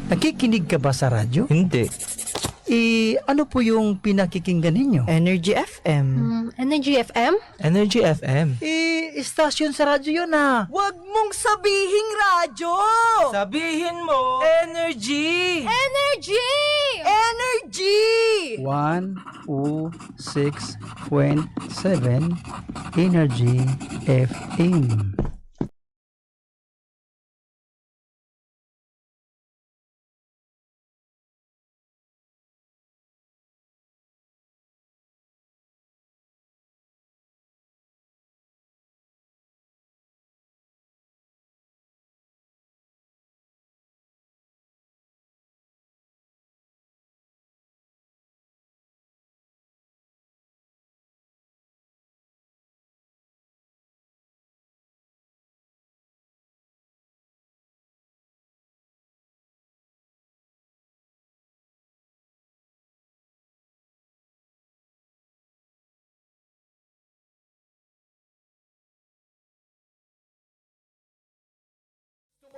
Nakikinig ka ba sa radyo? Hindi. Ano po yung pinakikinggan ninyo? Energy FM. Energy FM? Energy FM. Istasyon sa radyo yun ah. Huwag mong sabihing radyo! Sabihin mo, energy! Energy! Energy! 106.7 Energy FM.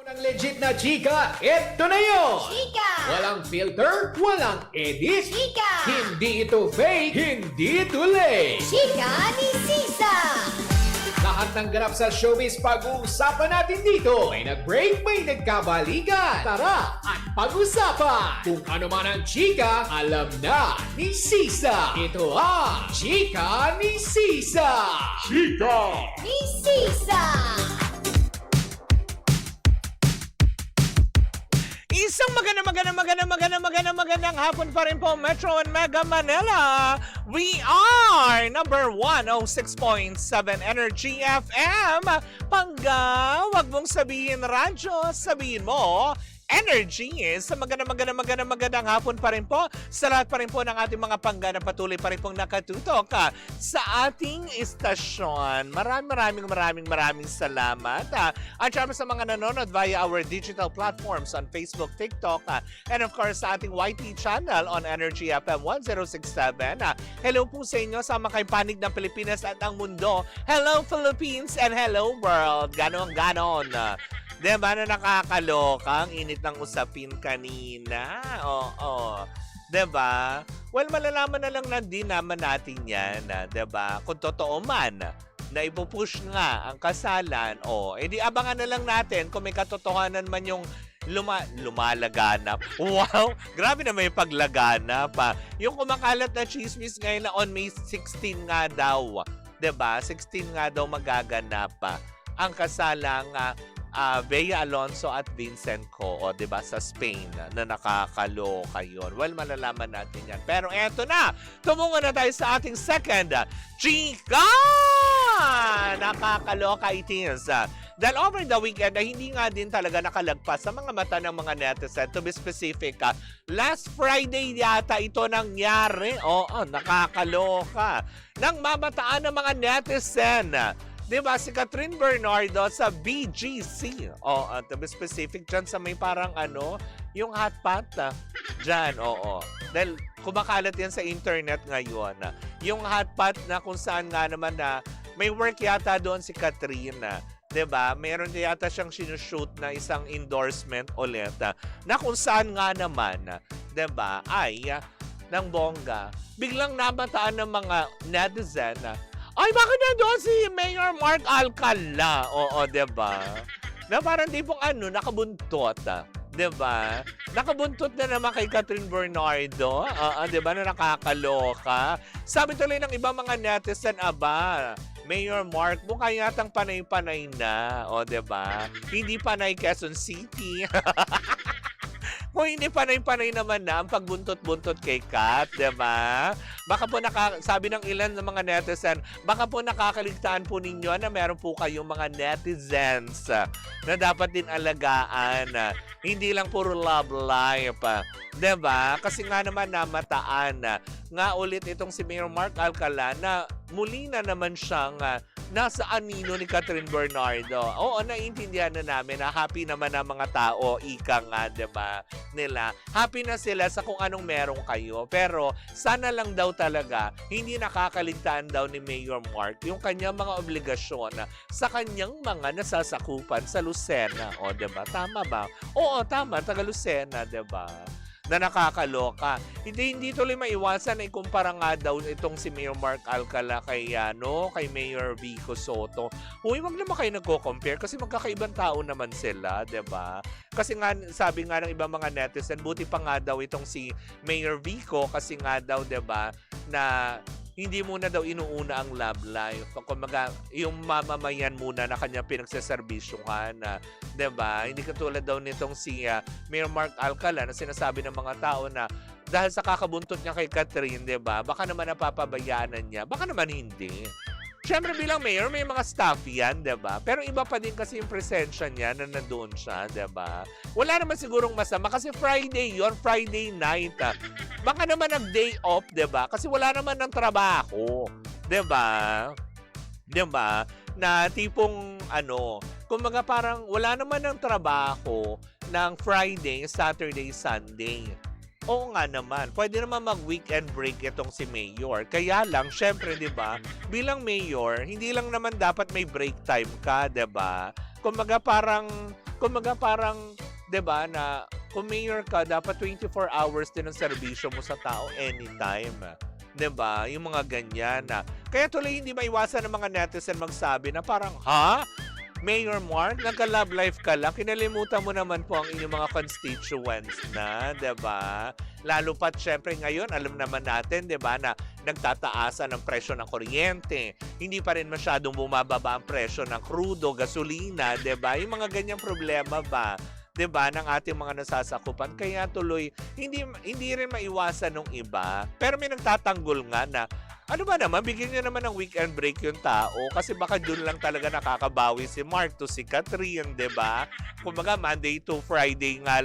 Ng legit na chika, ito na yun! Chika! Walang filter, walang edit. Chika! Hindi ito fake, hindi ito late. Chika ni Sisa! Lahat ng ganap sa showbiz pag-uusapan natin dito. May nag-break, may nagkabalikan. Tara at pag-usapan. Kung ano man ang chika, alam na ni Sisa. Ito ang Chika ni Sisa. Chika! Ni Sisa! Isang magandang hapon pa rin po, Metro and Mega Manila. We are number 106.7 Energy FM. Pangga, wag mong sabihin radyo, sabihin mo Energy is magandang hapon pa rin po sa lahat pa rin po ng ating mga pangga na patuloy pa rin pong nakatutok sa ating istasyon. Maraming salamat. At syempre sa mga nanonood via our digital platforms on Facebook, TikTok, and of course sa ating YT channel on Energy FM 1067. Hello po sa inyo sa mga panig ng Pilipinas at ang mundo. Hello Philippines and hello world. Ganon. Diba na nakakaloka ang init ng usapin kanina? Oo. Diba? Well, malalaman na lang din naman natin yan. Diba? Kung totoo man na ipupush nga ang kasalan, edi abangan na lang natin kung may katotohanan man yung lumalaganap. Wow! Grabe na may paglaganap. Yung kumakalat na chismis ngayon na on May 16 nga daw. Diba? 16 nga daw magaganap ang kasalang Bea Alonso at Vincent Co, diba, sa Spain na nakakaloka yun. Well, malalaman natin yan. Pero eto na, tumungo na tayo sa ating second chika! Nakakaloka it is. Dahil over the weekend ay hindi nga din talaga nakalagpas sa mga mata ng mga netizen. To be specific, last Friday yata ito nangyari. Nakakaloka. Nang mamataan ng mga netizen. Diba, si Catherine Bernardo sa BGC. To be specific, dyan sa may parang yung hot pot. Dyan, Dahil kumakalat yan sa internet ngayon. Yung hot pot na kung saan nga naman na may work yata doon si Catherine. Diba, meron yata siyang sinushoot na isang endorsement ulit. Na kung saan nga naman, diba, ay ng bongga. Biglang namataan ng mga netizen ay, bakit na doon si Mayor Mark Alcala? Diba? Na parang di pong nakabuntot. Diba? Nakabuntot na naman kay Catherine Bernardo. Diba? Na nakakaloka. Sabi tuloy ng ibang mga netizen, Mayor Mark, mukha yatang panay-panay na. Diba? Hindi panay Quezon City. Kung hindi panay-panay naman na ang pagbuntot-buntot kay Kat, diba? Baka po sabi ng ilan ng mga netizen, baka po nakakaligtaan po ninyo na meron po kayong mga netizens na dapat din alagaan. Hindi lang puro love life. Diba? Kasi nga naman namataan nga ulit itong si Mayor Mark Alcala na muli na naman siyang nasa anino ni Catherine Bernardo. Oo, naiintindihan na namin na happy naman ang mga tao, ika nga, diba, nila. Happy na sila sa kung anong meron kayo. Pero sana lang daw talaga, hindi nakakaligtaan daw ni Mayor Mark yung kanyang mga obligasyon sa kanyang mga nasasakupan sa Lucena. O, diba? Tama ba? Oo, tama. Taga Lucena, diba? Na nakakaloka. Hindi tuloy maiwasan na ikumpara nga daw itong si Mayor Mark Alcala kay Mayor Vico Soto. Uy, wag naman kayo nagko-compare kasi magkakaibang tao naman sila, 'di ba? Kasi nga sabi nga ng ibang mga netizen, buti pa nga daw itong si Mayor Vico kasi nga daw, 'di ba, na hindi muna daw inuuna ang love life. Kumbaga, yung mamamayan muna na kanyang pinagseserbisyuhan, 'di ba? Hindi katulad daw nitong si Mayor Mark Alcala na sinasabi ng mga tao na dahil sa kakabuntot niya kay Catherine, 'di ba? Baka naman napapabayaan niya, baka naman hindi. Siyempre bilang mayor, may mga staff yan, 'di ba? Pero iba pa din kasi yung presensya niya na nandoon siya, 'di ba? Wala naman sigurong masama kasi Friday yon, Friday night. Baka naman nag-day off, 'di ba? Kasi wala naman ng trabaho, 'di ba? 'Di ba? Na tipong kumbaga parang wala naman ng trabaho ng Friday, Saturday, Sunday. Oo nga naman, pwede naman mag-weekend break itong si Mayor. Kaya lang, syempre, 'di ba? Bilang Mayor, hindi lang naman dapat may break time ka, 'di ba? Kumbaga parang 'di ba, na kung Mayor ka, dapat 24 hours din ang serbisyo mo sa tao anytime. 'Di ba? Yung mga ganyan na. Kaya tuloy hindi maiwasan ng mga netizen magsabi na parang, ha? Mayor Mark, nagka-love life ka lang, kinalimutan mo naman po ang inyong mga constituents na, 'di ba? Lalo pat syempre ngayon, alam naman natin, 'di ba, na nagtataasan ang presyo ng kuryente. Hindi pa rin masyadong bumababa ang presyo ng krudo, gasolina, 'di ba? Yung mga ganyang problema ba, 'di ba, ng ating mga nasasakupan. Kaya tuloy hindi rin maiwasan ng iba. Pero may nagtatanggol nga na ano ba naman, bigyan niya naman ng weekend break yung tao kasi baka doon lang talaga nakakabawi si Mark to si Catherine, 'di ba? Kumbaga Monday to Friday nga,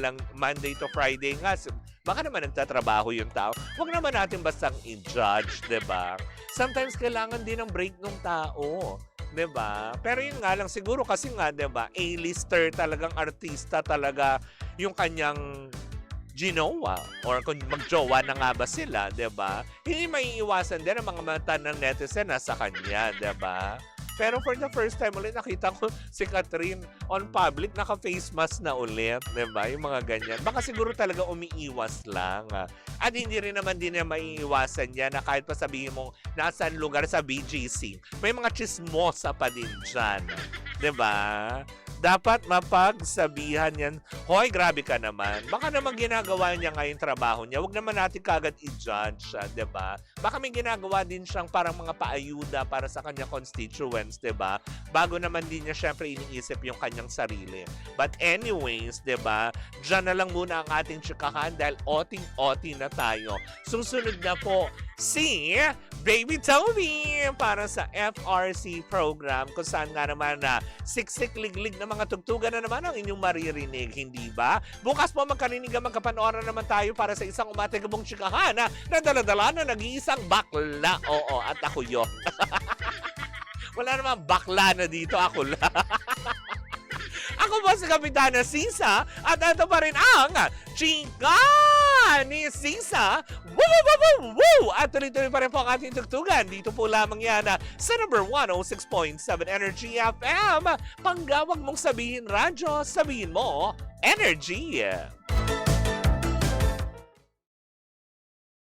baka naman nagtatrabaho yung tao. Huwag naman natin bastang i-judge, 'di ba? Sometimes kailangan din ng break ng tao, 'di ba? Pero yun nga lang siguro kasi nga, 'di ba? A-lister talagang artista talaga yung kanyang ginawa or kung magjowa na nga ba sila, 'di ba? Hindi maiiwasan din ang mga mata ng netizen na sa kanya, 'di ba? Pero for the first time ulit nakita ko si Catherine on public naka-face mask na ulit, 'di ba? Yung mga ganyan. Baka siguro talaga umiiwas lang. At hindi rin naman din na maiiwasan niya na kahit pa sabihin mong nasaan lugar sa BGC, may mga chismosa pa din dyan. 'Di ba? Dapat mapagsabihan yan, hoy, grabe ka naman. Baka naman ginagawa niya ngayon trabaho niya. Huwag naman natin kagad i-judge, 'di ba? Baka may ginagawa din siyang parang mga paayuda para sa kanyang constituents, 'di ba? Bago naman din niya syempre iniisip yung kanyang sarili. But anyways, 'di ba? Diyan na lang muna ang ating chikahan dahil oting-oti na tayo. Susunod na po si Baby Toby para sa FRC program kung saan nga naman na siksik-liglig na mga tugtugan na naman ang inyong maririnig, hindi ba? Bukas po magkarinig ang magkapanooran naman tayo para sa isang umatigabong chikahan na dala-dala na nag-iisang bakla. Oo, at ako yun. Wala naman bakla na dito, ako lang. Ako po si Kapitana Sisa at ito pa rin ang Chika ni Sisa. Woo, woo, woo, woo! At tuloy-tuloy pa rin po ang ating tugtugan. Dito po lamang yan sa number 106.7 Energy FM. Panggawag mong sabihin radyo, sabihin mo Energy.